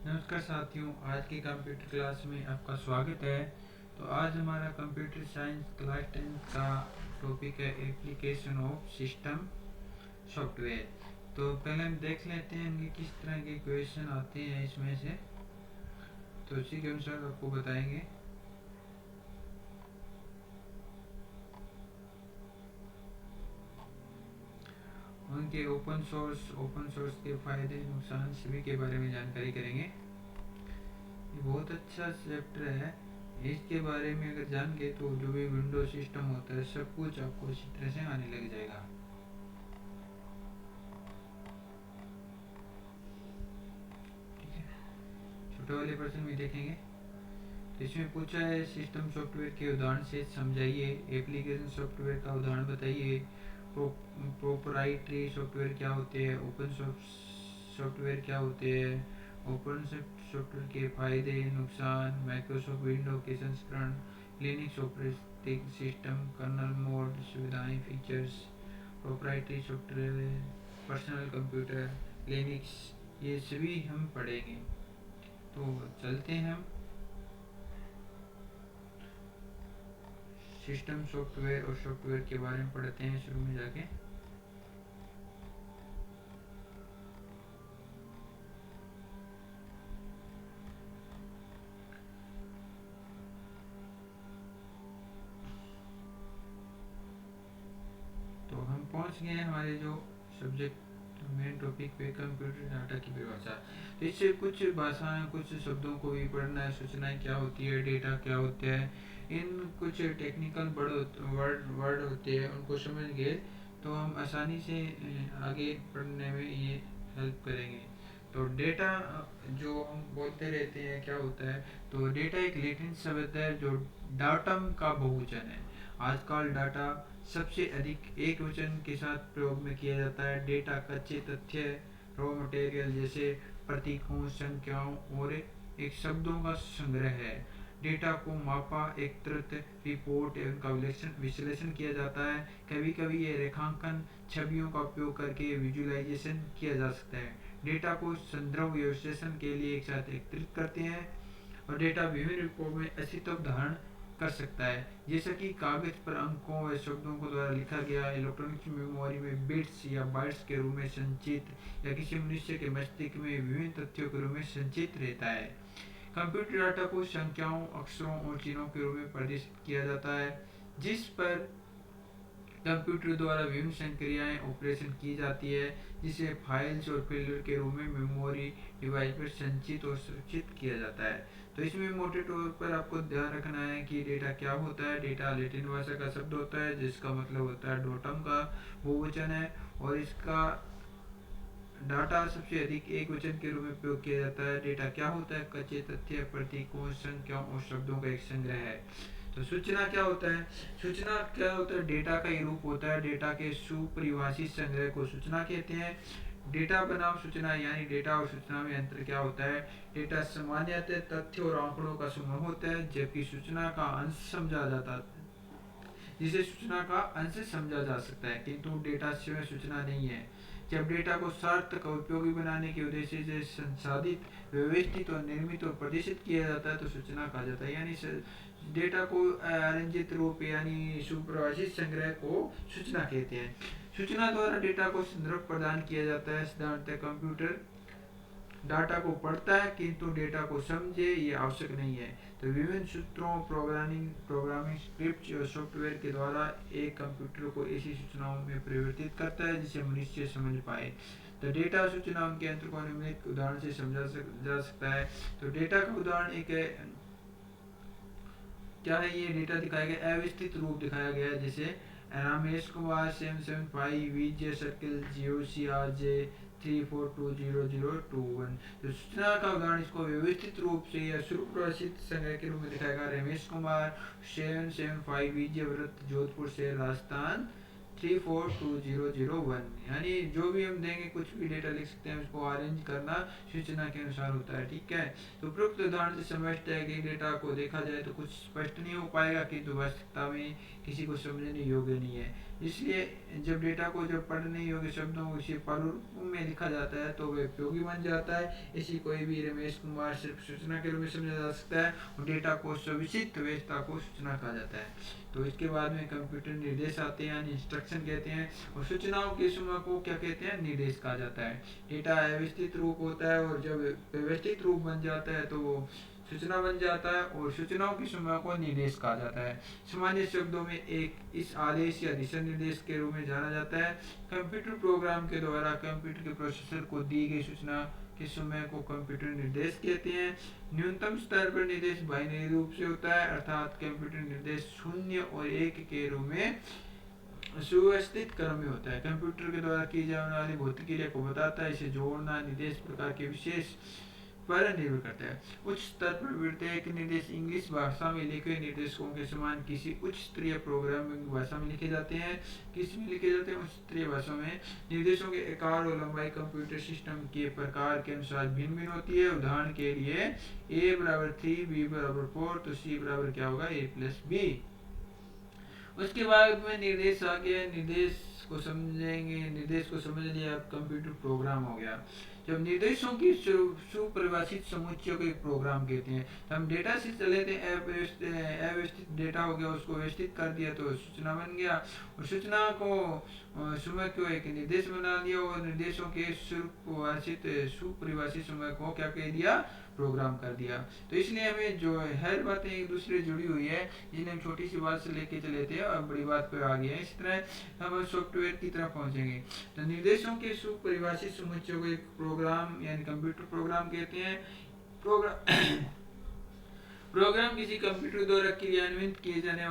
नमस्कार साथियों, आज की कंप्यूटर क्लास में आपका स्वागत है। तो आज हमारा कंप्यूटर साइंस क्लास 10 का टॉपिक है एप्लीकेशन ऑफ सिस्टम सॉफ्टवेयर। तो पहले हम देख लेते हैं कि किस तरह के क्वेश्चन आते हैं इसमें से, तो उसी के अनुसार आपको बताएंगे। उनके ओपन सोर्स के फायदे नुकसान सभी के बारे में जानकारी करेंगे। ये बहुत अच्छा चैप्टर है। इसके बारे में अगर जान गए तो जो भी विंडो सिस्टम होता है सब कुछ आपको इसी तरह से आने लग जाएगा। ठीक है, छोटे वाले प्रश्न में देखेंगे। तो इसमें पूछा है सिस्टम सॉफ्टवेयर के उदाहरण से समझाइए, एप्लीकेशन सॉफ्टवेयर का उदाहरण बताइए, प्रोपराइटरी सॉफ्टवेयर क्या होते हैं, ओपन सॉफ्टवेयर क्या होते हैं, ओपन सॉफ्टवेयर के फायदे नुकसान, माइक्रोसॉफ्ट विंडो के संस्करण, Linux operating system, kernel mode, सुविधाएं, features, proprietary software, personal computer, Linux, ये सभी हम पढ़ेंगे। तो चलते हैं हम सिस्टम सॉफ्टवेयर और सॉफ्टवेयर के बारे में पढ़ते हैं शुरू में जाके। तो हम पहुंच गए हैं हमारे जो सब्जेक्ट मेन टॉपिक पे, कंप्यूटर डाटा की परिभाषा। तो इससे कुछ भाषाएं, कुछ शब्दों को भी पढ़ना है। सूचनाएं क्या होती है, डेटा क्या होता है, इन कुछ टेक्निकल वर्ड होते हैं, उनको समझ गए तो हम आसानी से आगे पढ़ने में ये हेल्प करेंगे। तो डेटा जो हम बोलते रहते हैं क्या होता है, तो डेटा एक लैटिन शब्द है जो डाटम का बहुवचन है। आजकल डाटा सबसे अधिक एक वचन के साथ प्रयोग में किया जाता है। डेटा कच्चे तथ्य, रॉ मटेरियल जैसे प्रतीकों, संख्याओं और एक शब्दों का संग्रह है। डेटा को मापा, एकत्रित, रिपोर्ट एवं का विश्लेषण किया जाता है। कभी कभी ये रेखांकन, छवियों का उपयोग करके विजुअलाइजेशन किया जा सकता है। डेटा को संदर्भ विश्लेषण के लिए एक साथ एकत्रित करते हैं और डेटा विभिन्न रूपों में अस्तित्व धारण कर सकता है, जैसा कि कागज पर अंकों व शब्दों को द्वारा लिखा गया, इलेक्ट्रॉनिक मेमोरी में बिट्स या बाइट्स के रूप में संचित या किसी मनुष्य के मस्तिष्क में विभिन्न तथ्यों के रूप में संचित रहता है। कंप्यूटर डाटा को संख्याओं, अक्षरों और चिन्हों के रूप में प्रदर्शित किया जाता है, जिस पर कंप्यूटर द्वारा विभिन्न संक्रियाएं ऑपरेशन की जाती है, जिसे फाइल्स और फोल्डर के रूप में मेमोरी डिवाइस पर संचित और सुरक्षित किया जाता है। तो इसमें मोटे तौर पर आपको ध्यान रखना है कि डेटा क्या होता है। डेटा लैटिन भाषा का शब्द होता है जिसका मतलब होता है डोटम का बहुवचन है, और इसका डाटा सबसे अधिक एक वचन के रूप में उपयोग किया जाता है। डेटा क्या होता है, कच्चे तथ्य, प्रतीकों, संख्याओं और शब्दों का एक संग्रह है। तो सूचना क्या होता है, सूचना क्या होता है, डेटा का ही रूप होता है। डेटा के सुपरिभाषित संग्रह को सूचना कहते हैं। डेटा बनाम सूचना, यानी डेटा और सूचना में अंतर क्या होता है। डेटा सामान्यतः तथ्य और आंकड़ों का समूह होता है, जबकि सूचना का अंश समझा जाता है, जिसे सूचना का अंश समझा जा सकता है, किंतु डेटा स्वयं सूचना नहीं है। जब डेटा को सार्थक और उपयोगी बनाने के उद्देश्य से संसाधित, व्यवस्थित और निर्मित और प्रदर्शित किया जाता है तो सूचना कहा जाता है। यानी डेटा को आरंजित रूप यानी सुपरिभाषित संग्रह को सूचना कहते हैं। सूचना द्वारा डेटा को संदर्भ प्रदान किया जाता है। साधारणतः कंप्यूटर डाटा को पढ़ता है किंतु डेटा को समझे ये आवश्यक नहीं है। तो विभिन्न सूत्रों, प्रोग्रामिंग स्क्रिप्ट और सॉफ्टवेयर के द्वारा एक कंप्यूटर को ऐसी सूचनाओं में परिवर्तित करता है जिसे मनुष्य समझ पाए। तो डेटा सूचनाओं के अंतर को निम्नलिखित उदाहरण से समझा जा सकता है। तो डेटा का उदाहरण एक है, क्या है, ये डेटा दिखाया गया अव्यवस्थित रूप दिखाया गया है, जैसे रमेश कुमार 775 विजय सर्किल GOCRJ 342001। तो सूचना का उदाहरण इसको व्यवस्थित रूप से या सुप्रसिद्ध संग्रह के रूप में दिखाएगा। रमेश कुमार 775 विजय वृत्त, जोधपुर से राजस्थान 342001। यानी जो भी हम देंगे, कुछ भी डेटा लिख सकते हैं, उसको अरेंज करना सूचना के अनुसार होता है। ठीक है, तो उपरोक्त उदाहरण से समझते हैं कि डेटा को देखा जाए तो कुछ स्पष्ट नहीं हो पाएगा, किंतु वास्तविकता में किसी को समझने योग्य नहीं है। इसलिए जब डेटा को जब पढ़ने योग्य शब्दों को इसे प्रारूप में लिखा जाता है तो वह उपयोगी बन जाता है। इसी कोई भी रमेश कुमार सिर्फ सूचना के रूप में समझा जा सकता है और डेटा को सुविशिष्ट व्यवस्था को सूचना कहा जाता है। तो इसके बाद में कंप्यूटर निर्देश आते हैं, इंस्ट्रक्शन कहते हैं, और सूचनाओं के समूह को क्या कहते हैं, निर्देश कहा जाता है। डेटा अव्यवस्थित रूप होता है और जब व्यवस्थित रूप बन जाता है तो वो सूचना बन जाता है और सूचनाओं की समूह को निर्देश कहा जाता है। सामान्य शब्दों में एक इस आदेश या दिशा निर्देश के रूप में जाना जाता है। कंप्यूटर प्रोग्राम के द्वारा कंप्यूटर के प्रोसेसर को दी गई सूचना के समय को कंप्यूटर निर्देश कहते हैं। न्यूनतम स्तर पर निर्देश बाइनरी रूप से होता है, अर्थात कंप्यूटर निर्देश 0 और 1 के रूप में सुव्यवस्थित क्रम में होता है। कंप्यूटर के द्वारा की जाने वाली भौतिक क्रिया को बताता है। इसे जोड़ना निर्देश प्रकार के विशेष पर निर्भर करता है। उच्च स्तर पर प्रत्येक निर्देश इंग्लिश भाषा में लिखे हुए निर्देशों के समान किसी उच्च स्तरीय प्रोग्रामिंग भाषा में लिखे जाते हैं। किस में लिखे जाते हैं? उच्च स्तरीय भाषा में। निर्देशों के आकार और लंबाई कंप्यूटर सिस्टम के प्रकार के अनुसार भिन्न भिन्न होती है। उदाहरण के लिए a बराबर 3, b बराबर 4, तो c बराबर क्या होगा, a प्लस b। उसके बाद में निर्देश आ गया। निर्देश को समझेंगे, निर्देश को समझ लिया, अब कंप्यूटर प्रोग्राम हो गया। जब निर्देशों की सुपरिभाषित समुच्चय को एक प्रोग्राम कहते हैं। हम डेटा से चले थे, अव्यवस्थित डेटा हो गया, उसको व्यवस्थित कर दिया तो सूचना बन गया, और सूचना को समय को एक निर्देश बना दिया, और निर्देशों के सुपरिभाषित समय को क्या कह दिया, प्रोग्राम कर दिया। तो इसलिए हमें जो हर बातें एक दूसरे जुड़ी हुई है, जिन्हें हम छोटी सी बात से लेके चले थे और बड़ी बात पे आ गए हैं। इस तरह हम सॉफ्टवेयर की तरफ पहुंचेंगे। तो निर्देशों के सुपरिभाषित समुच्चय को एक प्रोग्राम यानी कंप्यूटर प्रोग्राम कहते हैं। प्रोग्राम किसी कंप्यूटर द्वारा क्रियान्वित किए जाने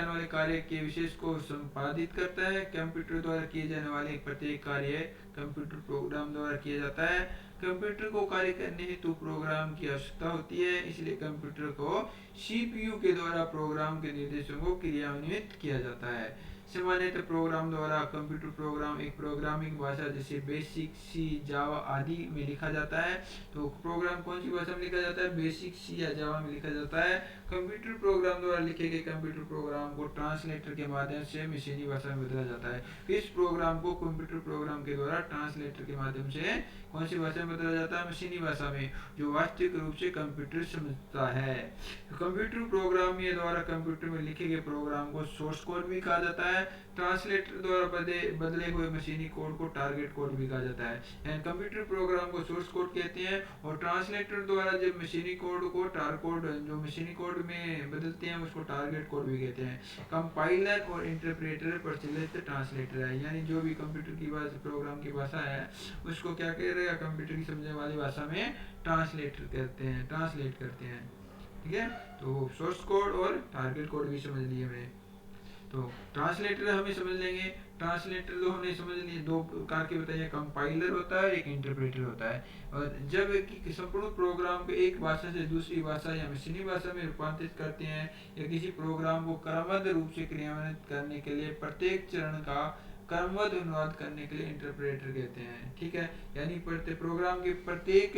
वाले कार्य के विशेष को संपादित करता है। कंप्यूटर द्वारा किए जाने वाले प्रत्येक कार्य कंप्यूटर प्रोग्राम द्वारा किया जाता है। कंप्यूटर को कार्य करने हेतु प्रोग्राम की आवश्यकता होती है, इसलिए कंप्यूटर को सीपीयू के द्वारा प्रोग्राम के निर्देशों को क्रियान्वित किया जाता है। सामान्यतः प्रोग्राम द्वारा कंप्यूटर प्रोग्राम एक प्रोग्रामिंग भाषा जैसे बेसिक, सी, जावा आदि में लिखा जाता है। तो प्रोग्राम कौन सी भाषा में लिखा जाता है? बेसिक, सी या जावा में लिखा जाता है। कंप्यूटर प्रोग्राम द्वारा लिखे गए कंप्यूटर प्रोग्राम को ट्रांसलेटर के माध्यम से मशीनी भाषा में बदला जाता है। इस प्रोग्राम को कंप्यूटर प्रोग्राम के द्वारा ट्रांसलेटर के माध्यम से कौन सी भाषा में बदला जाता है? मशीनी भाषा में, जो वास्तविक रूप से कंप्यूटर समझता है। कंप्यूटर प्रोग्राम के द्वारा कंप्यूटर में लिखे गए प्रोग्राम को सोर्स कोड भी कहा जाता है। ट्रांसलेटर द्वारा बदले हुए मशीनी कोड को टारगेट कोड भी कहा जाता है। कंप्यूटर प्रोग्राम को सोर्स कोड कहते हैं, और ट्रांसलेटर द्वारा जब मशीनी कोड को जो मशीनी कोड में बदलते हैं उसको टारगेट कोड भी कहते हैं। कंपाइलर और इंटरप्रेटर प्रचलित ट्रांसलेटर है, यानी जो भी कंप्यूटर की प्रोग्राम की भाषा है उसको क्या कह रहे हैं, कंप्यूटर की समझने वाली भाषा में ट्रांसलेट करते हैं। ठीक है, तो सोर्स कोड और टारगेट कोड भी समझ लिए हमें। तो ट्रांसलेटर हमें समझ लेंगे। ट्रांसलेटर तो हमने समझ लिए, दो प्रकार के बताइए, कंपाइलर होता है, एक इंटरप्रेटर होता है। और जब संपूर्ण प्रोग्राम को एक भाषा से दूसरी भाषा या मशीनी भाषा में रूपांतरित करते हैं, या किसी प्रोग्राम को क्रमबद्ध रूप से क्रियान्वित करने के लिए प्रत्येक चरण का क्रमबद्ध अनुवाद करने के लिए इंटरप्रेटर कहते हैं। ठीक है, यानी प्रोग्राम के प्रत्येक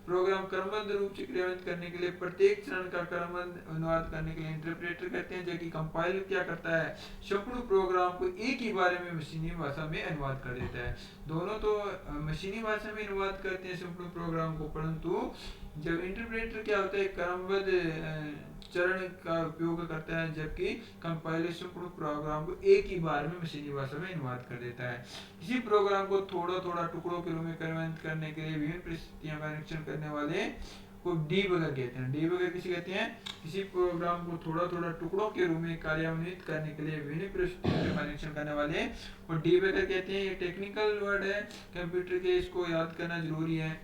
प्रोग्राम क्रमबद्ध रूप से क्रियान्वित करने के लिए प्रत्येक चरण का क्रमबद्ध अनुवाद करने के लिए इंटरप्रेटर कहते हैं। जबकि कंपाइलर क्या करता है, संपूर्ण प्रोग्राम को एक ही बारे में मशीनी भाषा में अनुवाद कर देता है। दोनों तो मशीनी भाषा में अनुवाद करते हैं संपूर्ण प्रोग्राम को, परंतु जब इंटरप्रेटर क्या होता है, क्रमबद्ध चरण का उपयोग करता है, जबकि कंपाइलर संपूर्ण प्रोग्राम को एक ही बार में मशीनी भाषा में अनुवाद कर देता है। इसी प्रोग्राम को थोड़ा थोड़ा टुकड़ों के रूप में क्रियान्वित करने के लिए विभिन्न परिस्थितियों का निरीक्षण करने वाले को डीबगर कहते हैं। डीबगर किसे कहते हैं? किसी प्रोग्राम को थोड़ा थोड़ा टुकड़ों के रूप में कार्यान्वित करने के लिए विभिन्न परिस्थितियों का निरीक्षण करने वाले को डीबगर कहते हैं। ये टेक्निकल वर्ड है कंप्यूटर के, इसको याद करना जरूरी है।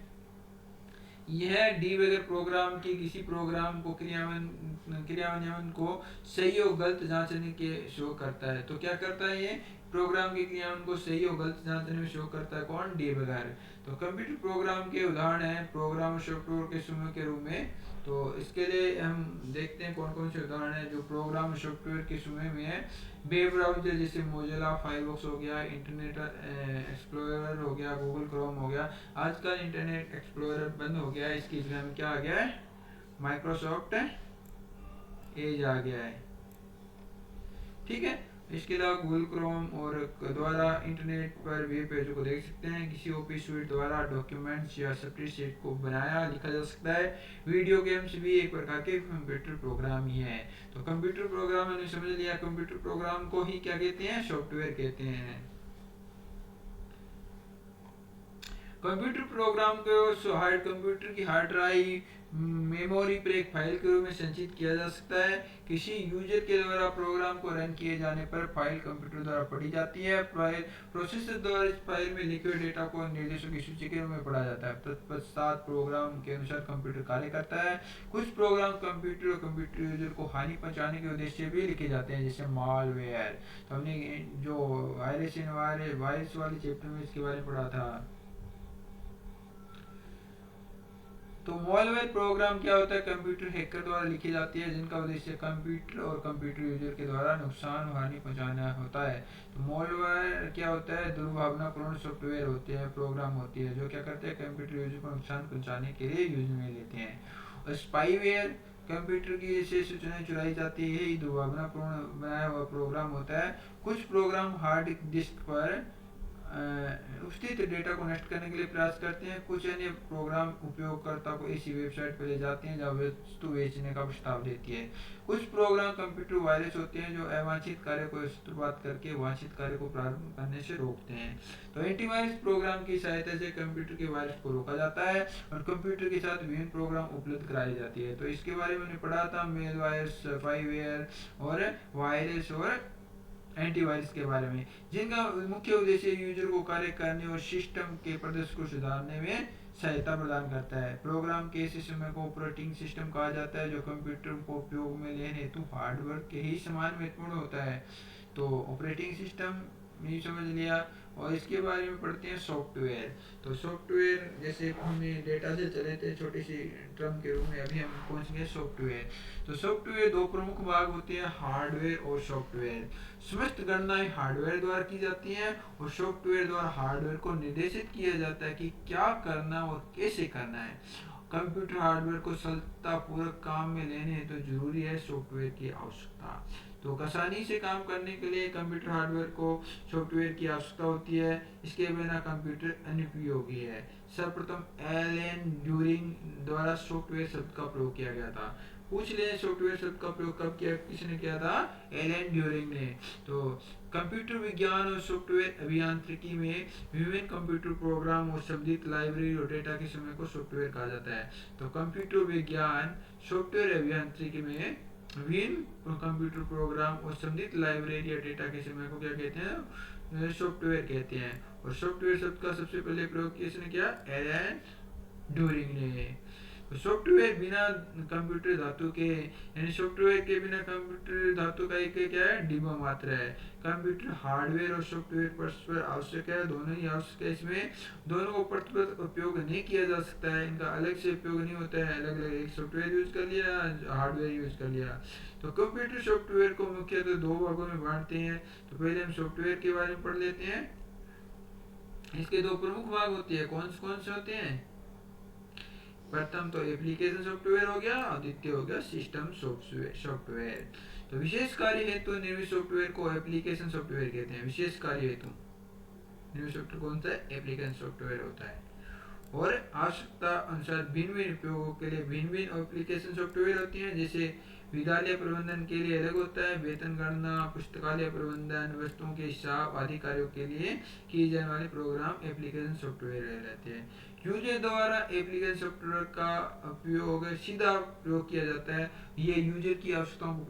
यह डीबगर प्रोग्राम की किसी प्रोग्राम को क्रियान्वयन को सही और गलत जांचने के शो करता है। तो क्या करता है, ये प्रोग्राम के क्रियान्वयन को सही और गलत जांचने में शो करता है। कौन? डीबगर। तो कंप्यूटर प्रोग्राम के उदाहरण है प्रोग्राम सॉफ्टवेयर के समूह के रूप में। तो इसके लिए हम देखते हैं कौन कौन से उदाहरण है जो प्रोग्राम सॉफ्टवेयर के समूह में है। वेब ब्राउजर जैसे मोजिला फायरफॉक्स हो गया, इंटरनेट एक्सप्लोरर हो गया, गूगल क्रोम हो गया। आजकल इंटरनेट एक्सप्लोरर बंद हो गया है, इसकी जगह में क्या आ गया है, माइक्रोसॉफ्ट एज आ गया है। ठीक है, इसके अलावा गूगल क्रोम और द्वारा इंटरनेट पर वेब पेजों को देख सकते हैं। किसी ओपी स्वीट द्वारा डॉक्यूमेंट्स या स्प्रेडशीट को बनाया लिखा जा सकता है। वीडियो गेम्स भी एक प्रकार के कंप्यूटर प्रोग्राम ही है। तो कंप्यूटर प्रोग्राम मैंने समझ लिया, कंप्यूटर प्रोग्राम को ही क्या कहते हैं, सॉफ्टवेयर कहते हैं। कंप्यूटर प्रोग्राम को हार्ड कंप्यूटर की हार्ड ड्राइव मेमोरी पर एक फाइल के रूप में संचित किया जा सकता है। किसी यूजर के द्वारा प्रोग्राम को रन किए जाने पर फाइल कंप्यूटर द्वारा पढ़ी जाती है। फाइल प्रोसेसर द्वारा इस फाइल में लिखे हुए डेटा को निर्देशों की सूची के रूप में पढ़ा जाता है। तत्पश्चात प्रोग्राम के अनुसार कंप्यूटर कार्य करता है। कुछ प्रोग्राम कंप्यूटर और कंप्यूटर यूजर को हानि पहुंचाने के उद्देश्य से भी लिखे जाते हैं, जैसे मालवेयर। तो हमने जो वायरस वाले चैप्टर में इसके बारे में पढ़ा था। तो मॉलवेयर प्रोग्राम क्या होता है, कंप्यूटर हैकर द्वारा लिखी जाती है जिनका उद्देश्य कंप्यूटर और कंप्यूटर यूजर के द्वारा नुकसान हानि पहुंचाना होता है। तो मॉलवेयर क्या होता है, दुर्भावनापूर्ण सॉफ्टवेयर होते हैं, प्रोग्राम होती है जो क्या करते हैं, कंप्यूटर यूजर को नुकसान पहुंचाने के लिए यूज में लेते हैं। और स्पाईवेयर कंप्यूटर की से सूचनाएं चुराई जाती है, ये दुर्भावनापूर्ण बनाया हुआ प्रोग्राम होता है। कुछ प्रोग्राम हार्ड डिस्क पर स्थित डेटा को नष्ट करने के लिए प्रयास करते हैं। कुछ अन्य प्रोग्राम उपयोगकर्ता को ऐसी वेबसाइट पर ले जाते हैं जहां वस्तु बेचने का प्रस्ताव देती है। कुछ प्रोग्राम कंप्यूटर वायरस होते हैं जो अवांछित कार्य को शुरुआत करके वांछित कार्य को प्रारंभ करने से रोकते हैं। तो एंटीवायरस प्रोग्राम की सहायता से कंप्यूटर के वायरस को रोका जाता है और कंप्यूटर के साथ विभिन्न प्रोग्राम उपलब्ध कराई जाती है। तो इसके बारे में पढ़ा था, मेल वायरस, स्पाईवेयर और वायरस और एंटीवायरस के बारे में, जिनका मुख्य उद्देश्य यूजर को कार्य करने और सिस्टम के प्रदर्शन को सुधारने में सहायता प्रदान करता है। प्रोग्राम के सिस्टम को ऑपरेटिंग सिस्टम कहा जाता है जो कंप्यूटर को उपयोग में लेने हेतु हार्डवेयर के ही समान महत्वपूर्ण होता है। तो ऑपरेटिंग सिस्टम नहीं समझ लिया। और इसके बारे में पढ़ते हैं सॉफ्टवेयर। तो सॉफ्टवेयर जैसे हमने डेटा से चले थे छोटी सी टर्म के रूप में, अभी हम पहुंच गए सॉफ्टवेयर। तो सॉफ्टवेयर दो प्रमुख भाग होते हैं, हार्डवेयर और सॉफ्टवेयर। समस्त गणनाएं हार्डवेयर द्वारा की जाती हैं और सॉफ्टवेयर द्वारा हार्डवेयर को निर्देशित किया जाता है कि क्या करना और कैसे करना है। कंप्यूटर हार्डवेयर को सफलतापूर्वक काम में लेने तो जरूरी है सॉफ्टवेयर की आवश्यकता। तो आसानी से काम करने के लिए कंप्यूटर हार्डवेयर को सॉफ्टवेयर की आवश्यकता होती है, इसके बिना कंप्यूटर अनुपयोगी है। सर्वप्रथम एलन ट्यूरिंग द्वारा सॉफ्टवेयर शब्द का प्रयोग किया गया था। पूछ ले सॉफ्टवेयर शब्द का प्रयोग कब किया, किसने किया था, एलन ट्यूरिंग ने। तो कंप्यूटर विज्ञान और सॉफ्टवेयर अभियांत्रिकी में विभिन्न कंप्यूटर प्रोग्राम और शब्दित लाइब्रेरी और डेटा के समूह को सॉफ्टवेयर कहा जाता है। तो कंप्यूटर विज्ञान सॉफ्टवेयर अभियांत्रिकी में विभिन्न कंप्यूटर प्रोग्राम और संबंधित लाइब्रेरी या डेटा के समूह को क्या कहते हैं, सॉफ्टवेयर कहते हैं। और सॉफ्टवेयर शब्द का सबसे पहले प्रयोग किसने किया, एलन ट्यूरिंग ने। सॉफ्टवेयर बिना कंप्यूटर धातु के, यानी सॉफ्टवेयर के बिना कंप्यूटर धातु का एक क्या है, डिब्बा मात्र है। कंप्यूटर हार्डवेयर और सॉफ्टवेयर परस्पर आवश्यक है, दोनों ही आवश्यक है। इसमें दोनों को परस्पर उपयोग नहीं किया जा सकता है, इनका अलग से उपयोग नहीं होता है। अलग अलग एक सॉफ्टवेयर यूज कर लिया, हार्डवेयर यूज कर लिया। तो कंप्यूटर सॉफ्टवेयर को मुख्यतः दो भागों में बांटते हैं। तो पहले हम सॉफ्टवेयर के बारे में पढ़ लेते हैं। इसके दो प्रमुख भाग होते हैं, कौन से होते हैं। प्रथम तो एप्लीकेशन सॉफ्टवेयर हो गया और द्वितीय हो गया सिस्टम सॉफ्टवेयर। तो विशेष कार्य हेतु निर्मित सॉफ्टवेयर को एप्लीकेशन सॉफ्टवेयर कहते हैं। विशेष कार्य हेतु निर्मित सॉफ्टवेयर कौन सा है, एप्लीकेशन सॉफ्टवेयर होता है। और आवश्यकता अनुसार भिन्न भिन्न उपयोगों के लिए भिन्न भिन्न एप्लीकेशन सॉफ्टवेयर होती हैं। जैसे विद्यालय प्रबंधन के लिए अलग होता है, वेतन गणना, पुस्तकालय प्रबंधन, वस्तुओं के हिसाब आदि कार्यों के लिए किए जाने वाले प्रोग्राम एप्लीकेशन सॉफ्टवेयर रहते हैं। यूजर द्वारा एप्लीकेशन सॉफ्टवेयर का उपयोग सीधा प्रयोग किया जाता है, ये यूजर की आवश्यकताओं को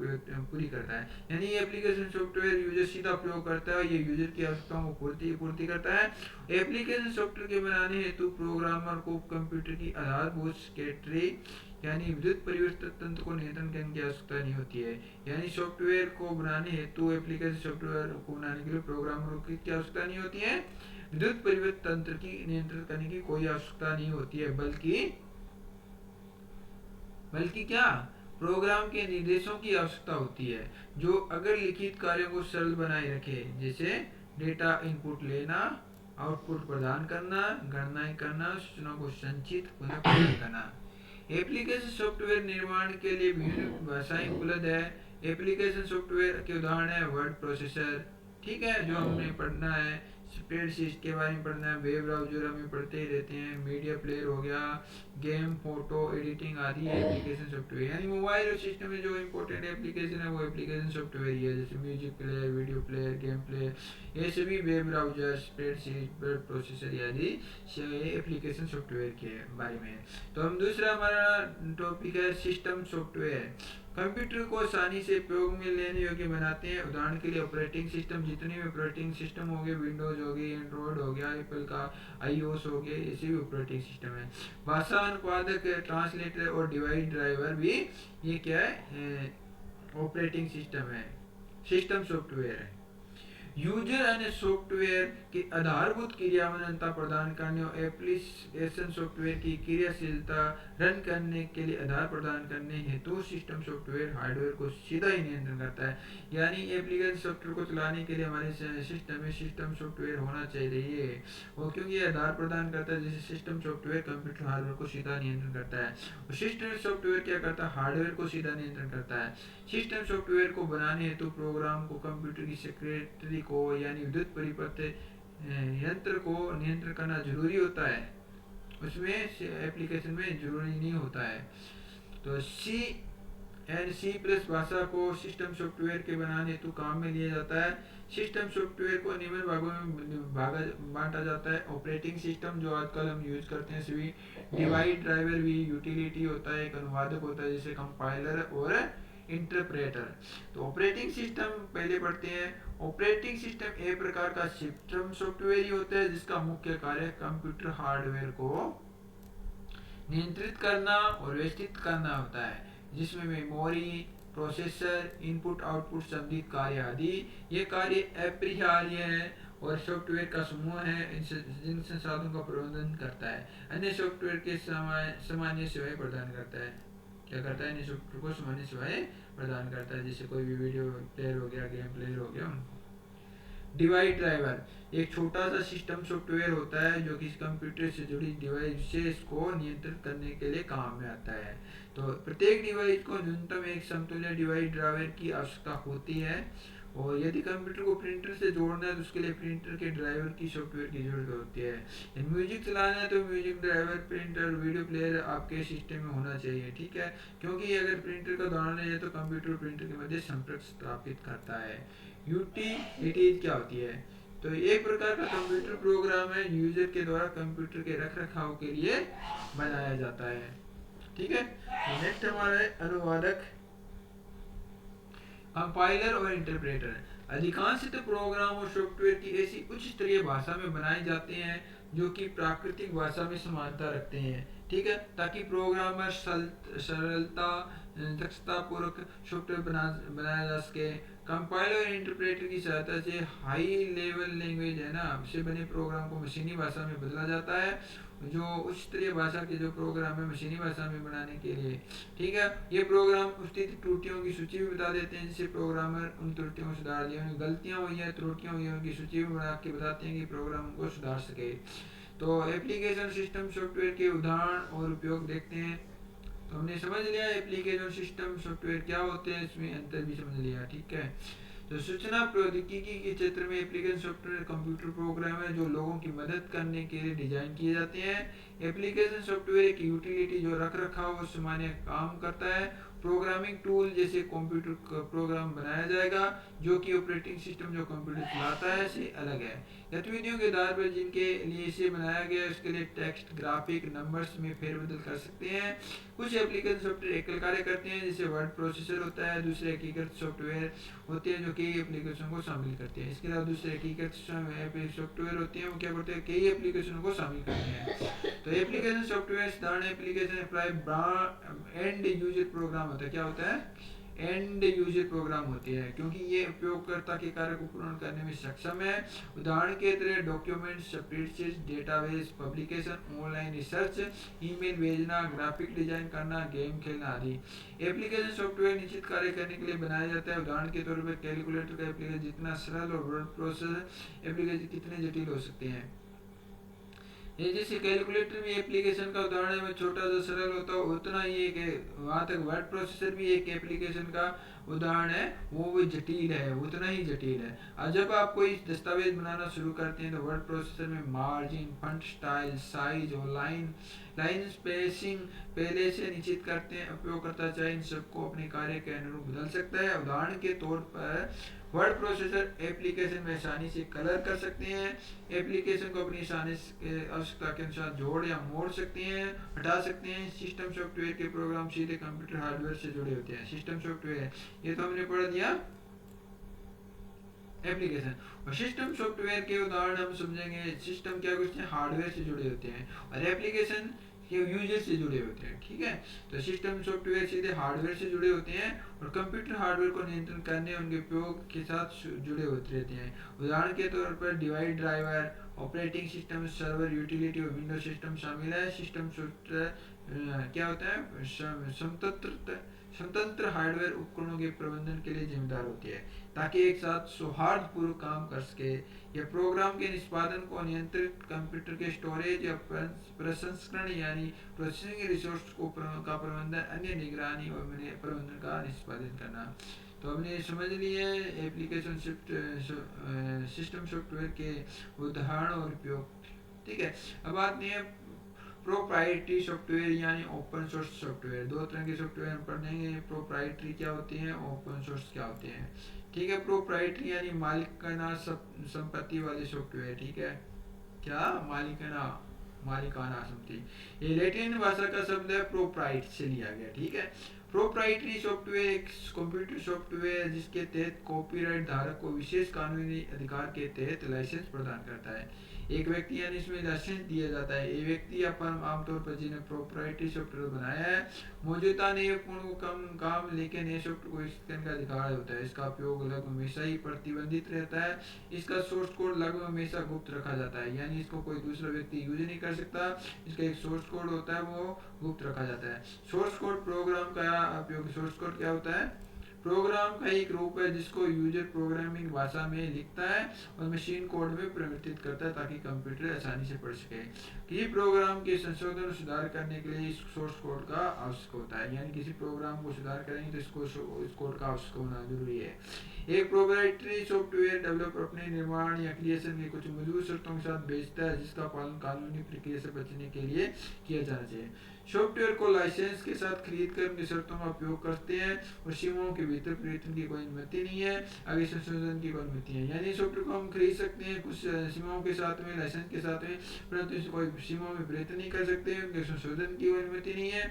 पूरी करता है। यानी ये एप्लीकेशन सॉफ्टवेयर यूजर सीधा प्रयोग करता है, ये यूजर की आवश्यकताओं को पूर्ति करता है। एप्लीकेशन सॉफ्टवेयर के बनाने हेतु प्रोग्रामर को कंप्यूटर की आधारभूत सर्किटरी यानी विद्युत परिवर्तन तंत्र को नियंत्रण करने की आवश्यकता नहीं होती है। यानी सॉफ्टवेयर को बनाने हेतु, एप्लीकेशन सॉफ्टवेयर को बनाने के लिए प्रोग्रामरों की आवश्यकता नहीं होती है, विद्युत परिवर्तन तंत्र की नियंत्रण करने की कोई आवश्यकता नहीं होती है, बल्कि क्या, प्रोग्राम के निर्देशों की आवश्यकता होती है जो अगर लिखित कार्यों को सरल बनाए रखे, जैसे डेटा इनपुट लेना, आउटपुट प्रदान करना, गणनाएं करना, सूचनाओं को संचित पुनः प्रदान करना। एप्लीकेशन सॉफ्टवेयर निर्माण के लिए विभिन्न भाषाएं उपलब्ध है। एप्लीकेशन सॉफ्टवेयर के उदाहरण है वर्ड प्रोसेसर, ठीक है, जो हमने पढ़ना है। स्प्रेडशीट के बारे में पढ़ना है, वेब ब्राउजर हमें पढ़ते ही रहते हैं। मीडिया प्लेयर हो गया, गेम, फोटो एडिटिंग आदि एप्लीकेशन सॉफ्टवेयर, यानी मोबाइल और सिस्टम में जो इंपॉर्टेंट एप्लीकेशन है वो एप्लीकेशन सॉफ्टवेयर ही है, जैसे music player, video player, game player, ये सभी web browser, spreadsheet, word processor आदि एप्लीकेशन सॉफ्टवेयर के बारे में। तो हम दूसरा हमारा टॉपिक है सिस्टम सॉफ्टवेयर। कंप्यूटर को आसानी से उपयोग में लेने योग्य बनाते हैं। उदाहरण के लिए ऑपरेटिंग सिस्टम, जितने भी ऑपरेटिंग सिस्टम हो गए, विंडोज हो गई, एंड्रॉयड हो गया, एप्पल का आईओएस हो गया, ऐसे भी ऑपरेटिंग सिस्टम है। भाषा अनुवादक, ट्रांसलेटर और डिवाइस ड्राइवर भी ये क्या है, ऑपरेटिंग सिस्टम है, सिस्टम सॉफ्टवेयर है। यूजर અને सॉफ्टवेयर की आधारभूत क्रियान्वयनता प्रदान करने और एप्लीकेशन सॉफ्टवेयर की क्रियाशीलता रन करने के लिए आधार प्रदान करने हेतु सिस्टम सॉफ्टवेयर हार्डवेयर को सीधा ही नियंत्रण करता है। यानी एप्लीकेशन सॉफ्टवेयर को चलाने के लिए हमारे सिस्टम में सिस्टम सॉफ्टवेयर होना चाहिए, वो क्योंकि ये आधार प्रदान करता है, जैसे सिस्टम सॉफ्टवेयर कंप्यूटर हार्डवेयर को सीधा नियंत्रण करता है और सिस्टम सॉफ्टवेयर क्या करता है, हार्डवेयर को सीधा नियंत्रण करता है। सिस्टम सॉफ्टवेयर को बनाने हेतु प्रोग्राम को कंप्यूटर की सेक्रेटरी को यानी विद्युत परिपथ यंत्र को नियंत्रण करना जरूरी होता है, उसमें एप्लीकेशन में जरूरी नहीं होता है। तो सी एंड सी प्लस भाषा को सिस्टम सॉफ्टवेयर के बनाने हेतु काम में लिया जाता है। सिस्टम सॉफ्टवेयर को निम्न भागों में बांटा जाता है। ऑपरेटिंग सिस्टम जो आजकल हम यूज करते हैं सभी, डिवाइस ड्राइवर भी यूटिलिटी होता है, एक अनुवादक होता है जैसे कंपाइलर और इंटरप्रेटर। तो ऑपरेटिंग सिस्टम पहले पढ़ते हैं। ऑपरेटिंग सिस्टम एक प्रकार का सिस्टम सॉफ्टवेयर ही होता है जिसका मुख्य कार्य कंप्यूटर हार्डवेयर को नियंत्रित करना और व्यवस्थित करना होता है, जिसमें मेमोरी, प्रोसेसर, इनपुट आउटपुट संबंधित कार्य आदि ये कार्य अपरिहार्य है और सॉफ्टवेयर का समूह है जिन संसाधनों का प्रबंधन करता है। अन्य सॉफ्टवेयर के सामान्य सेवाएं प्रदान करता है। क्या करता है, अन्य सॉफ्टवेयर को सामान्य सेवाएं प्रदान करता है, जैसे कोई भी वीडियो प्लेयर हो गया, गेम प्लेयर हो गया। डिवाइस ड्राइवर एक छोटा सा सिस्टम सॉफ्टवेयर होता है जो कि कंप्यूटर से जुड़ी डिवाइसेस को नियंत्रित करने के लिए काम में आता है। तो प्रत्येक डिवाइस को न्यूनतम एक समतुल्य डिवाइस ड्राइवर की आवश्यकता होती है और यदि कंप्यूटर को प्रिंटर से जोड़ना है तो उसके लिए प्रिंटर के ड्राइवर की सॉफ्टवेयर की जरूरत होती है। म्यूजिक चलाना है तो music driver, printer, video player आपके सिस्टम में होना चाहिए, ठीक है, क्योंकि अगर प्रिंटर का दौरान है तो कंप्यूटर प्रिंटर के मध्य संपर्क स्थापित करता है। यूटिलिटीज क्या होती है, तो एक प्रकार का कंप्यूटर प्रोग्राम है यूजर के द्वारा कंप्यूटर के रख रखाव के लिए बनाया जाता है, ठीक है। नेक्स्ट हमारा है अनुवादक, कंपाइलर और इंटरप्रेटर। अधिकांश प्रोग्राम और सॉफ्टवेयर की ऐसी उच्च स्तरीय भाषा में बनाए जाते हैं जो कि प्राकृतिक भाषा में समानता रखते हैं, ठीक है, ताकि प्रोग्रामर सरलता दक्षता पूर्वक सॉफ्टवेयर बनाया जा सके। कंपाइलर और इंटरप्रेटर की सहायता से हाई लेवल लैंग्वेज है ना से बने प्रोग्राम को मशीनी भाषा में बदला जाता है, जो उच्च स्तरीय भाषा के जो प्रोग्राम है मशीनी भाषा में बनाने के लिए, ठीक है। ये प्रोग्राम उपस्थित त्रुटियों की सूची भी बता देते हैं, जिससे प्रोग्रामर उन त्रुटियों को सुधार लिया, गलतियां हुई है, त्रुटियां हुई है, उनकी सूची भी बना के बताते हैं कि प्रोग्राम को सुधार सके। तो एप्लीकेशन सिस्टम सॉफ्टवेयर के उदाहरण और उपयोग देखते हैं। तो हमने समझ लिया एप्लीकेशन सिस्टम सॉफ्टवेयर क्या होते हैं, इसमें अंतर भी समझ लिया, ठीक है। तो सूचना प्रौद्योगिकी के क्षेत्र में एप्लीकेशन सॉफ्टवेयर कंप्यूटर प्रोग्राम है जो लोगों की मदद करने के लिए डिजाइन किए जाते हैं। एप्लीकेशन सॉफ्टवेयर एक यूटिलिटी जो रख रखाव और सामान्य काम करता है। प्रोग्रामिंग टूल जैसे कंप्यूटर प्रोग्राम बनाया जाएगा जो कि ऑपरेटिंग सिस्टम जो कंप्यूटर चलाता है से अलग है। गतिविधियों के आधार पर जिनके लिए इसे बनाया गया है उसके लिए टेक्स्ट, ग्राफिक, नंबर्स में फेरबदल कर सकते हैं। कुछ एप्लीकेशन सॉफ्टवेयर एकल कार्य करते हैं जैसे वर्ड प्रोसेसर होता है, दूसरे एकीकृत सॉफ्टवेयर होते हैं जो कई एप्लीकेशन को शामिल करते हैं। इसके अलावा दूसरे एकीकृत सॉफ्टवेयर होते हैं वो क्या करते हैं, कई एप्लीकेशन को शामिल करते हैं। तो एप्लीकेशन सॉफ्टवेयर साधारण एप्लीकेशन एंड यूजर प्रोग्राम होता है। क्या होता है, एंड यूजर प्रोग्राम होती है क्योंकि ये उपयोगकर्ता के कार्य को पूर्ण करने में सक्षम है। उदाहरण के तरह document, spreadsheet, database, publication, online research, email भेजना, ग्राफिक डिजाइन करना, गेम खेलना आदि। एप्लीकेशन सॉफ्टवेयर निश्चित कार्य करने के लिए बनाया जाता है। उदाहरण के तौर पर कैलकुलेटर का एप्लीकेशन जितना सरल और वर्ड प्रोसेसर एप्लीकेशन कितने जटिल हो सकते हैं। ये जैसे कैलकुलेटर भी एप्लीकेशन का उदाहरण है, छोटा सा सरल होता है उतना ही एक, वहाँ तक वर्ड प्रोसेसर भी एक एप्लीकेशन का उदाहरण है वो जटिल है, उतना ही जटिल है। और जब आप कोई दस्तावेज बनाना शुरू करते हैं तो वर्ड प्रोसेसर में मार्जिन, फॉन्ट स्टाइल, साइज और लाइन स्पेसिंग पहले से निश्चित करते हैं। उपयोगकर्ता चाहे इन सबको अपने कार्य के अनुरूप बदल सकता है। उदाहरण के तौर पर वर्ड प्रोसेसर एप्लीकेशन में आसानी से कलर कर सकते हैं, एप्लीकेशन को अपनी आवश्यकता के अनुसार जोड़ या मोड़ सकते हैं, हटा सकते हैं। सिस्टम सॉफ्टवेयर के प्रोग्राम सीधे कंप्यूटर हार्डवेयर से जुड़े होते हैं। सिस्टम सॉफ्टवेयर ये तो हमने पढ़ दिया एप्लीकेशन। और सिस्टम सॉफ्टवेयर के उदाहरण हम समझेंगे। सिस्टम क्या कुछ है, हार्डवेयर से जुड़े होते हैं और एप्लीकेशन ये यूजर से जुड़े होते हैं। ठीक है, तो सिस्टम सॉफ्टवेयर सीधे हार्डवेयर से जुड़े होते हैं और कंप्यूटर हार्डवेयर को नियंत्रण करने उनके उपयोग के साथ जुड़े होते रहते हैं। उदाहरण के तौर पर device driver, operating system, server, utility और विंडो सिस्टम शामिल है। सिस्टम सॉफ्टवेयर क्या होता है, स्वतंत्र हार्डवेयर उपकरणों के प्रबंधन के लिए जिम्मेदार होती है ताकि एक साथ सौहार्दपूर्वक काम कर सके। यह प्रोग्राम के निष्पादन को नियंत्रित कंप्यूटर के स्टोरेज या प्रसंस्करण यानी प्रोसेसिंग रिसोर्स का प्रबंधन, अन्य निगरानी और प्रबंधन का निष्पादन करना। तो हमने समझ लिए एप्लीकेशन सिस्टम सॉफ्टवेयर के उदाहरण और उपयोग। ठीक है, अब आते हैं प्रोप्राइटरी सॉफ्टवेयर यानी ओपन सोर्स सॉफ्टवेयर। दो तरह के सॉफ्टवेयर हम पढ़ेंगे, प्रोप्राइटरी क्या होती है, ओपन सोर्स क्या होते हैं। ठीक है, प्रोप्राइटरी यानी मालिकाना संपत्ति वाले सॉफ्टवेयर। ठीक है, क्या मालिकाना संपत्ति, ये लैटिन भाषा का शब्द है प्रोप्राइट से लिया गया। ठीक है, प्रोप्राइटरी सॉफ्टवेयर एक कंप्यूटर सॉफ्टवेयर जिसके तहत कॉपीराइट धारक को विशेष कानूनी अधिकार के तहत लाइसेंस प्रदान करता है। एक व्यक्ति यानी इसमें लाइसेंस दिया जाता है। ये व्यक्ति या फर्म आमतौर पर जिन्हें प्रोप्राइटरी सॉफ्टवेयर बनाया है मौजूदा नहीं पूर्ण कम काम लेकिन ये सॉफ्टवेयर को विकसित करने का अधिकार होता है। इसका उपयोग लगभग हमेशा ही प्रतिबंधित रहता है। इसका सोर्स कोड लगभग हमेशा गुप्त रखा जाता है, यानी इसको कोई दूसरा व्यक्ति यूज नहीं कर सकता। इसका एक सोर्स कोड होता है वो गुप्त रखा जाता है। सोर्स कोड प्रोग्राम का उपयोग, सोर्स कोड क्या होता है, प्रोग्राम का एक रूप है जिसको यूजर प्रोग्रामिंग भाषा में लिखता है और मशीन कोड में परिवर्तित करता है ताकि कंप्यूटर आसानी से पढ़ सके। किसी प्रोग्राम के संशोधन और सुधार करने के लिए इस सोर्स कोड का आवश्यक होता है, यानी किसी प्रोग्राम को सुधार करेंगे तो इसको इस कोड का आवश्यक होना जरूरी है। एक प्रोप्राइटरी सॉफ्टवेयर डेवलपर अपने निर्माण या क्रिएशन की कुछ मौजूद शर्तों के साथ बेचता है जिसका पालन कानूनी प्रक्रिया से बचने के लिए किया जाना चाहिए। सॉफ्टवेयर को लाइसेंस के साथ खरीद कर उनकी शर्तों का उपयोग करते हैं और सीमाओं के भीतर परिवर्तन की कोई अनुमति नहीं है, आगे संशोधन की कोई अनुमति है। यानी सॉफ्टवेयर को हम खरीद सकते हैं कुछ सीमाओं के साथ में, लाइसेंस के साथ में, परंतु इसे कोई सीमाओं में परिवर्तन नहीं कर सकते, उनके संशोधन की कोई अनुमति नहीं है।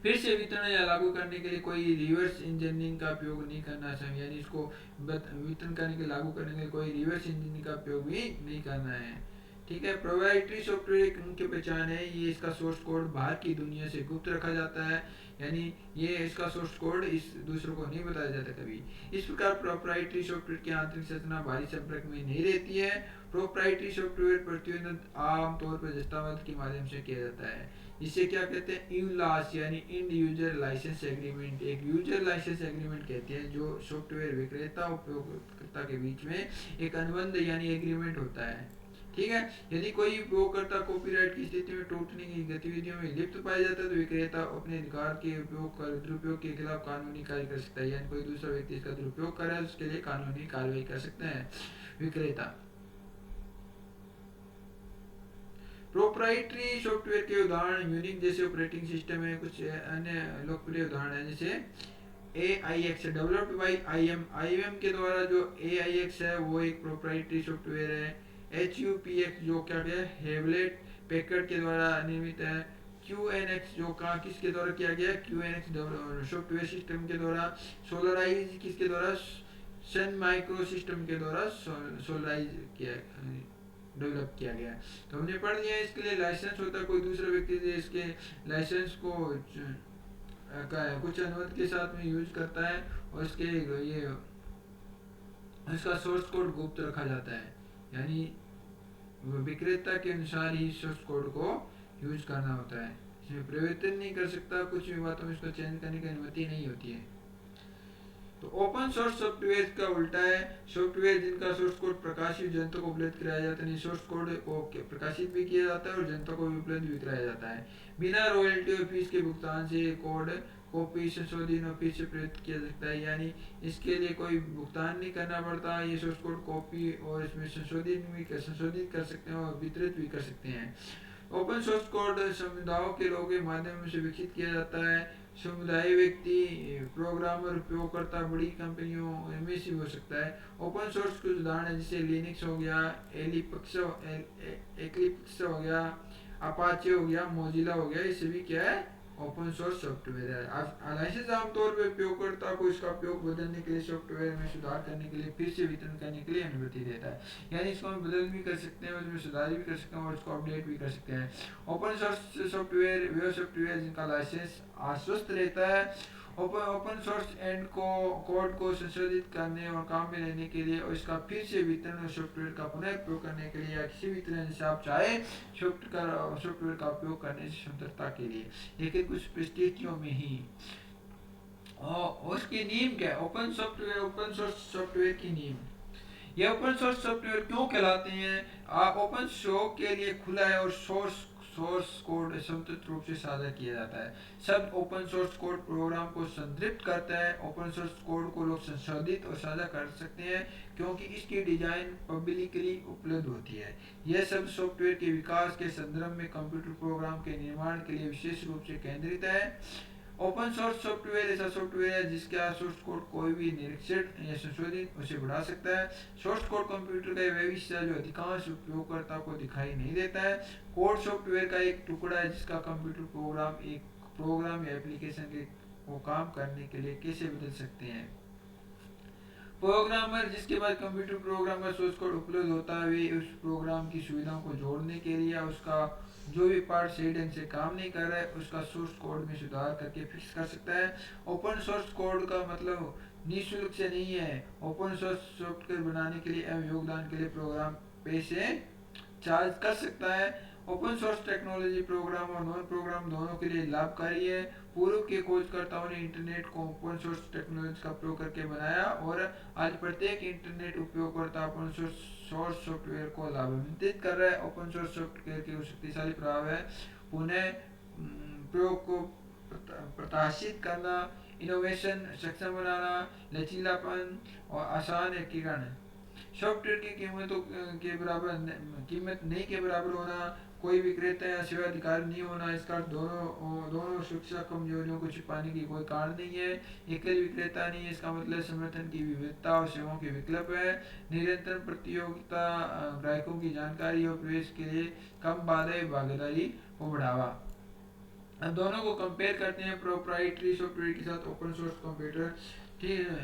फिर से वितरण या लागू करने के लिए कोई रिवर्स इंजीनियरिंग का उपयोग नहीं करना चाहिए, यानी इसको वितरण करने के लागू करने के लिए कोई रिवर्स इंजीनियरिंग का उपयोग भी नहीं करना है। ठीक है, प्रोप्राइटरी सॉफ्टवेयर एक मुख्य पहचान है, ये इसका सोर्स कोड बाहर की दुनिया से गुप्त रखा जाता है, यानी ये इसका सोर्स कोड इस दूसरों को नहीं बताया जाता कभी। इस प्रकार प्रोप्राइटरी सॉफ्टवेयर की आंतरिक संरचना बाहरी संपर्क में नहीं रहती है। प्रोप्राइटरी सॉफ्टवेयर प्रतिबंध आमतौर पर दस्तावेज के माध्यम से किया जाता है। इसे क्या कहते हैं, यूलास यानी इंड यूजर लाइसेंस एग्रीमेंट। एक यूजर लाइसेंस एग्रीमेंट कहते हैं जो सॉफ्टवेयर विक्रेता उपयोगकर्ता के बीच में एक अनुबंध यानी एग्रीमेंट होता है। ठीक है, यदि कोई उपयोगकर्ता कॉपीराइट की स्थिति में टूटने की गतिविधियों में लिप्त पाया जाता है तो विक्रेता अपने अधिकार के दुरुपयोग के खिलाफ कानूनी कार्य कर सकता है, यानी कोई दूसरा व्यक्ति इसका दुरुपयोग करे उसके लिए कानूनी कार्रवाई कर सकते हैं विक्रेता। प्रोप्राइटरी सॉफ्टवेयर के उदाहरण यूनिक जैसे ऑपरेटिंग सिस्टम है, कुछ अन्य लोकप्रिय उदाहरण है जैसे AIX डेवलप्ड बाय IBM के द्वारा जो AIX है वो एक प्रोप्राइटरी सॉफ्टवेयर है। HUPX जो क्या है, हेवलेट पैकर्ड के द्वारा निर्मित है। QNX जो किसके द्वारा किया गया, QNX सॉफ्टवेयर सिस्टम के द्वारा। सोलराइज किसके द्वारा, सन माइक्रो सिस्टम के द्वारा सोलराइज किया डेवलप किया गया। तो हमने पढ़ लिया इसके लिए लाइसेंस होता है, कोई दूसरा व्यक्ति इसके लाइसेंस को कुछ अनुमति के साथ में यूज करता है और इसके ये इसका सोर्स कोड गुप्त रखा जाता है, यानी विक्रेता के अनुसार ही सोर्स कोड को यूज करना होता है। इसमें परिवर्तन नहीं कर सकता, कुछ भी बातों में इसको चेंज करने की अनुमति नहीं होती है। तो ओपन सोर्स सॉफ्टवेयर का उल्टा है सॉफ्टवेयर जिनका सोर्स कोड प्रकाशित जनता को उपलब्ध कराया जाता है। सोर्स कोड को प्रकाशित भी किया जाता है और जनता को भी उपलब्ध भी कराया जाता है। बिना रॉयल्टी और फीस के भुगतान से कोड कॉपी संशोधित और फिर से प्रयुक्त किया जा सकता है, यानी इसके लिए कोई भुगतान नहीं करना पड़ता। ये सोर्स कोड कॉपी और इसमें संशोधित कर सकते हैं और वितरित भी कर सकते हैं। ओपन सोर्स कोड समुदायों के लोगों के माध्यम से विकसित किया जाता है। समुदाय व्यक्ति प्रोग्रामर उपयोगकर्ता बड़ी कंपनियों में से हो सकता है। ओपन सोर्स कुछ उदाहरण है जैसे लिनक्स हो गया, एक्लिप्स हो गया, अपाचे हो गया, मोजिला हो गया, ये सभी क्या है ओपन सोर्स सॉफ्टवेयर है। लाइसेंस आमतौर पर उपयोगकर्ता को इसका उपयोग बदलने के लिए, सॉफ्टवेयर में सुधार करने के लिए, फिर से वितरण करने के लिए अनुमति देता है। यानी इसको हम बदल भी कर सकते हैं, उसमें सुधार भी कर सकते हैं और इसको अपडेट भी कर सकते हैं। ओपन सोर्स सॉफ्टवेयर वे सॉफ्टवेयर जिनका लाइसेंस आश्वस्त रहता है। ओपन सोर्स एंड को कोड को संशोधित करने और काम में लेने के लिए और इसका फिर से वितरण सॉफ्टवेयर का पुनः उपयोग करने के लिए या किसी भी तरह से आप चाहे सॉफ्टवेयर का उपयोग करने से स्वतंत्रता के लिए, लेकिन कुछ परिस्थितियों में ही। और उसकी नींव क्या है? ओपन सोर्स सॉफ्टवेयर की नींव। ये ओपन सोर्स सॉफ्टवेयर क्यों कहलाते हैं? ओपन सोर्स के लिए खुला है और सोर्स कोड स्वतंत्र रूप से साझा किया जाता है। शब्द ओपन सोर्स कोड प्रोग्राम को संतृप्त करता है। ओपन सोर्स कोड को लोग संशोधित और साझा कर सकते हैं क्योंकि इसकी डिजाइन पब्लिकली उपलब्ध होती है। यह सब सॉफ्टवेयर के विकास के संदर्भ में कंप्यूटर प्रोग्राम के निर्माण के लिए विशेष रूप से केंद्रित है। ओपन सोर्स सॉफ्टवेयर ऐसा सॉफ्टवेयर है जिसका सोर्स कोड कोई भी निरीक्षण या संशोधित उसे बढ़ा सकता है। सोर्स कोड कंप्यूटर का वह हिस्सा जो अधिकांश उपयोगकर्ता को दिखाई नहीं देता है। कोड सॉफ्टवेयर का एक टुकड़ा है जिसका कंप्यूटर प्रोग्राम या एप्लीकेशन के को काम करने के लिए कैसे बदल सकते हैं। प्रोग्रामर जिसके पास कंप्यूटर प्रोग्राम का सोर्स कोड उपलब्ध होता है वे उस प्रोग्राम की सुविधाओं को जोड़ने के लिए उसका जो भी पार्ट सही ढंग से काम नहीं कर रहा है उसका सोर्स कोड में सुधार करके फिक्स कर सकता है। ओपन सोर्स कोड का मतलब निःशुल्क से नहीं है। ओपन सोर्स सॉफ्टवेयर बनाने के लिए एवं योगदान के लिए प्रोग्राम पैसे चार्ज कर सकता है। ओपन सोर्स टेक्नोलॉजी प्रोग्राम और नॉन प्रोग्राम दोनों के लिए लाभकारी है। पूर्व के खोजकर्ताओं ने इंटरनेट को ओपन सोर्स टेक्नोलॉजी का प्रयोग करके बनाया और आज प्रत्येक इंटरनेट उपयोगकर्ता ओपन सोर्स सॉफ्टवेयर को लाभान्वित कर रहा है। ओपन सोर्स सॉफ्टवेयर के शक्तिशाली प्रभाव है पुनः प्रयोग को प्रकाशित करना, इनोवेशन सक्षम बनाना, लचीलापन और आसान एकीकरण। सॉफ्टवेयर की कीमत नहीं के बराबर होना, कोई विक्रेता या सेवा अधिकारी नहीं होना, इसका दोनों सुरक्षा कमजोरियों को छिपाने की कोई कारण नहीं है। एकल विक्रेता नहीं है, इसका मतलब समर्थन की विविधता और सेवाओं के विकल्प है। निरंतर प्रतियोगिता, ग्राहकों की जानकारी और प्रवेश के लिए कम बाधाएं भागीदारी को बढ़ावा। हम दोनों को कंपेयर करते हैं प्रोप्राइटरी सॉफ्टवेयर के साथ ओपन सोर्स कंप्यूटर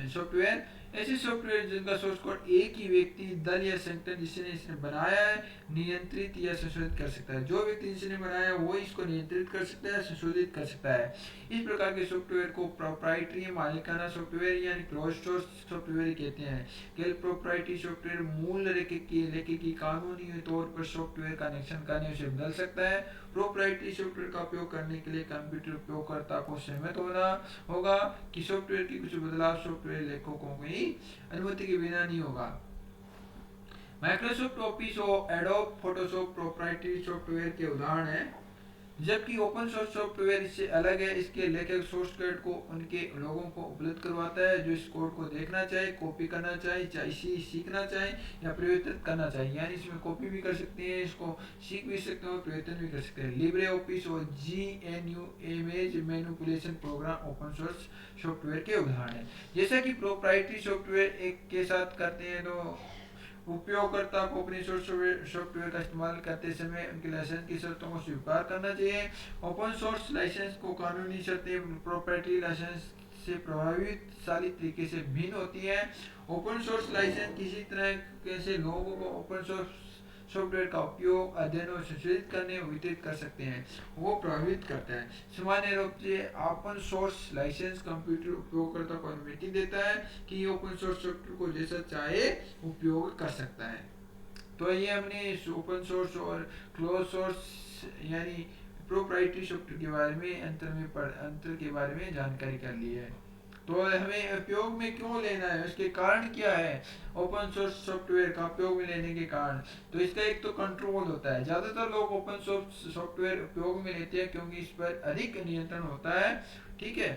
सॉफ्टवेयर। ऐसे सॉफ्टवेयर जिनका सोर्स कोड एक ही व्यक्ति, दल या संगठन जिसने इसने बनाया है नियंत्रित या संशोधित कर सकता है। जो व्यक्ति जिसने बनाया है वो इसको नियंत्रित कर सकता है, संशोधित कर सकता है। इस प्रकार के सॉफ्टवेयर को प्रोप्राइटरी मालिकाना सॉफ्टवेयर यानी क्लोज सोर्स सॉफ्टवेयर कहते हैं। केवल प्रोप्राइटरी सॉफ्टवेयर मूल लेखक की कानूनी तौर पर सॉफ्टवेयर का निरीक्षण करने से बदल सकता है। प्रोप्राइटरी सॉफ्टवेयर का उपयोग करने के लिए कंप्यूटर उपयोगकर्ता को सहमत होना होगा कि सॉफ्टवेयर की कुछ बदलाव सॉफ्टवेयर लेखकों की अनुमति के बिना नहीं होगा। माइक्रोसॉफ्ट ऑफिस और एडोब फोटोशॉप प्रोप्राइटरी सॉफ्टवेयर के उदाहरण हैं, जबकि ओपन सोर्स सॉफ्टवेयर इससे अलग है। इसके लेखक सोर्स कोड को उनके लोगों को उपलब्ध करवाता है जो इस कोड को देखना चाहे, कॉपी करना चाहे, सीखना चाहे या परिवर्तित करना चाहे। यानी इसमें कॉपी भी कर सकते हैं, इसको सीख भी सकते हैं और परिवर्तन भी कर सकते हैं। लिब्रे ऑफिस और GNU image manipulation program open source software के उदाहरण है। जैसा कि प्रोप्राइटरी सॉफ्टवेयर एक के साथ करते हैं तो उपयोगकर्ता को अपने सॉफ्टवेयर का इस्तेमाल करते समय उनके लाइसेंस की शर्तों को स्वीकार करना चाहिए। ओपन सोर्स लाइसेंस को कानूनी शर्तें प्रोप्राइटरी लाइसेंस से प्रभावशाली तरीके से भिन्न होती है। ओपन सोर्स लाइसेंस किसी तरह से लोगों को ओपन सोर्स सॉफ्टवेयर का उपयोग, अध्ययन और संशोधित करने और वितरित कर सकते हैं, वो प्रभावित करता है। सामान्य रूप से ओपन सोर्स लाइसेंस कंप्यूटर उपयोगकर्ता को अनुमति देता है कि ओपन सोर्स सॉफ्टवेयर को जैसा चाहे उपयोग कर सकता है। तो ये हमने ओपन सोर्स और क्लोज सोर्स यानी प्रोप्राइटरी सॉफ्टवेयर के बारे में अंतर के बारे में जानकारी कर ली है। तो हमें उपयोग में क्यों लेना है, उसके कारण क्या है ओपन सोर्स सॉफ्टवेयर का उपयोग में लेने के कारण। तो इसका एक तो कंट्रोल होता है, ज़्यादातर लोग ओपन सोर्स सॉफ्टवेयर उपयोग में लेते हैं क्योंकि इस पर अधिक नियंत्रण होता है, ठीक है।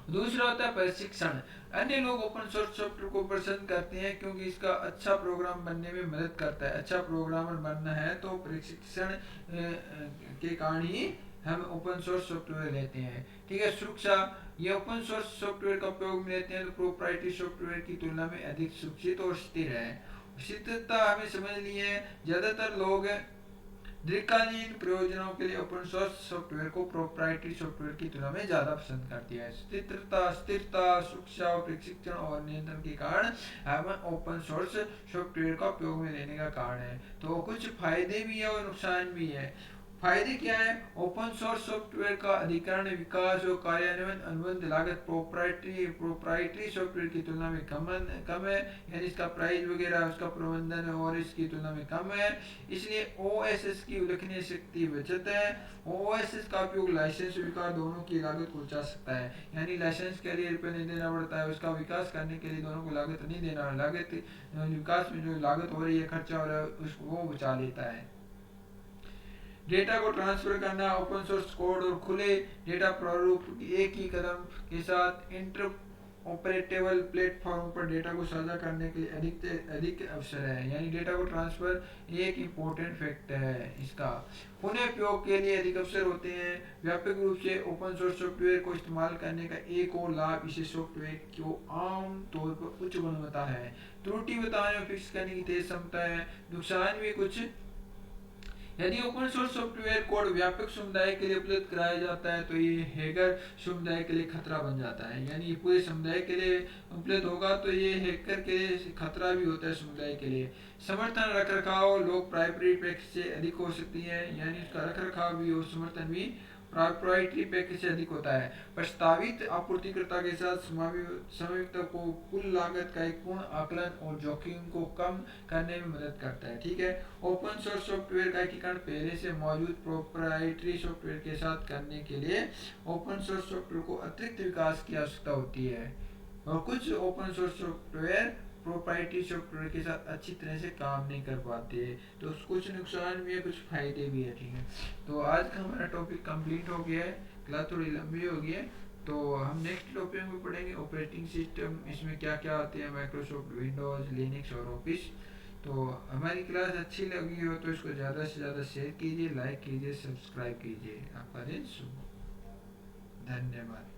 दूसरा होता है प्रशिक्षण। अन्य लोग ओपन सोर्स सॉफ्टवेयर को पसंद करते हैं क्योंकि इसका अच्छा प्रोग्राम बनने में मदद करता है। अच्छा प्रोग्रामर बनना है तो प्रशिक्षण के कारण ही हम ओपन सोर्स सॉफ्टवेयर लेते हैं, ठीक है। सुरक्षा, ये ओपन सोर्स सॉफ्टवेयर का उपयोग में लेते हैं तो प्रोप्राइटरी सॉफ्टवेयर की तुलना में अधिक सुरक्षित और स्थिर है। स्थिरता हमें समझ ली है, ज्यादातर लोग दीर्घकालीन प्रयोजनों के लिए ओपन सोर्स सॉफ्टवेयर को प्रोप्राइटरी सॉफ्टवेयर की तुलना में ज्यादा पसंद करती है। स्थिरता, सुरक्षा और प्रशिक्षण और नियंत्रण के कारण हम ओपन सोर्स सॉफ्टवेयर का उपयोग में लेने का कारण है। तो कुछ फायदे भी है और नुकसान भी है। फायदे क्या है, ओपन सोर्स सॉफ्टवेयर का अधिकरण, विकास और कार्यान्वयन अनुबंध लागत प्रोप्राइटरी सॉफ्टवेयर की तुलना में कम है, यानी इसका प्राइस वगैरह उसका प्रबंधन और इसकी तुलना में कम है। इसलिए ओएसएस की उल्लेखनीय शक्ति बचत है। ओएसएस का उपयोग लाइसेंस विकास दोनों की लागत को बचा सकता है, यानी लाइसेंस के लिए रुपये नहीं देना पड़ता है, उसका विकास करने के लिए दोनों को लागत नहीं देना, लागत विकास में जो लागत हो रही है, खर्चा हो रहा है, उसको वो बचा लेता है। डेटा को ट्रांसफर करना, ओपन सोर्स कोड और खुले डेटा प्रारूप एक ही कदम के साथ इंटर ऑपरेटेबल प्लेटफॉर्म पर डेटा को साझा करने के लिए अधिक से अधिक अवसर है, यानी डेटा को ट्रांसफर एक इम्पोर्टेंट फैक्टर है इसका। पुनः उपयोग के लिए अधिक अवसर होते हैं। व्यापक रूप से ओपन सोर्स सॉफ्टवेयर को इस्तेमाल करने का एक और लाभ इसे सॉफ्टवेयर को आम तौर पर उच्च गुणवत्ता है, त्रुटि बताने और फिक्स करने की तेज क्षमता है। नुकसान भी कुछ, यदि ओपन सोर्स सॉफ्टवेयर कोड व्यापक समुदाय के लिए उपलब्ध कराया जाता है तो ये हैकर समुदाय के लिए खतरा बन जाता है, यानी ये पूरे समुदाय के लिए उपलब्ध होगा तो ये हैकर के लिए खतरा भी होता है समुदाय के लिए। समर्थन, रख रखाव, लोग प्राइमरी पैकेज से अधिक हो सकती है, यानी उसका रख रखाव भी और समर्थन भी प्रोप्राइटरी पैकेज से अधिक होता है। प्रस्तावित आपूर्तिकर्ता के साथ स्वामित्व को कुल लागत का एक पूर्ण आकलन और जोखिम को कम करने में मदद करता है, ठीक है। ओपन सोर्स सॉफ्टवेयर का एकीकरण पहले से मौजूद प्रोप्राइटरी सॉफ्टवेयर के साथ करने के लिए ओपन सोर्स सॉफ्टवेयर को अतिरिक्त विकास की आवश्यकता होती है, और कुछ open source software proprietary software के साथ अच्छी तरह से काम नहीं कर पाते। तो कुछ नुकसान भी है, कुछ फायदे भी है, ठीक है। तो आज का हमारा टॉपिक कंप्लीट हो गया है, क्लास थोड़ी लंबी हो गई है। तो हम नेक्स्ट टॉपिक में पढ़ेंगे ऑपरेटिंग सिस्टम, इसमें क्या क्या आते हैं, माइक्रोसॉफ्ट विंडोज, लिनक्स और ऑफिस। तो हमारी क्लास अच्छी लगी हो तो इसको ज़्यादा से ज़्यादा शेयर कीजिए, लाइक कीजिए, सब्सक्राइब कीजिए। आपका दिन शुभ हो। धन्यवाद।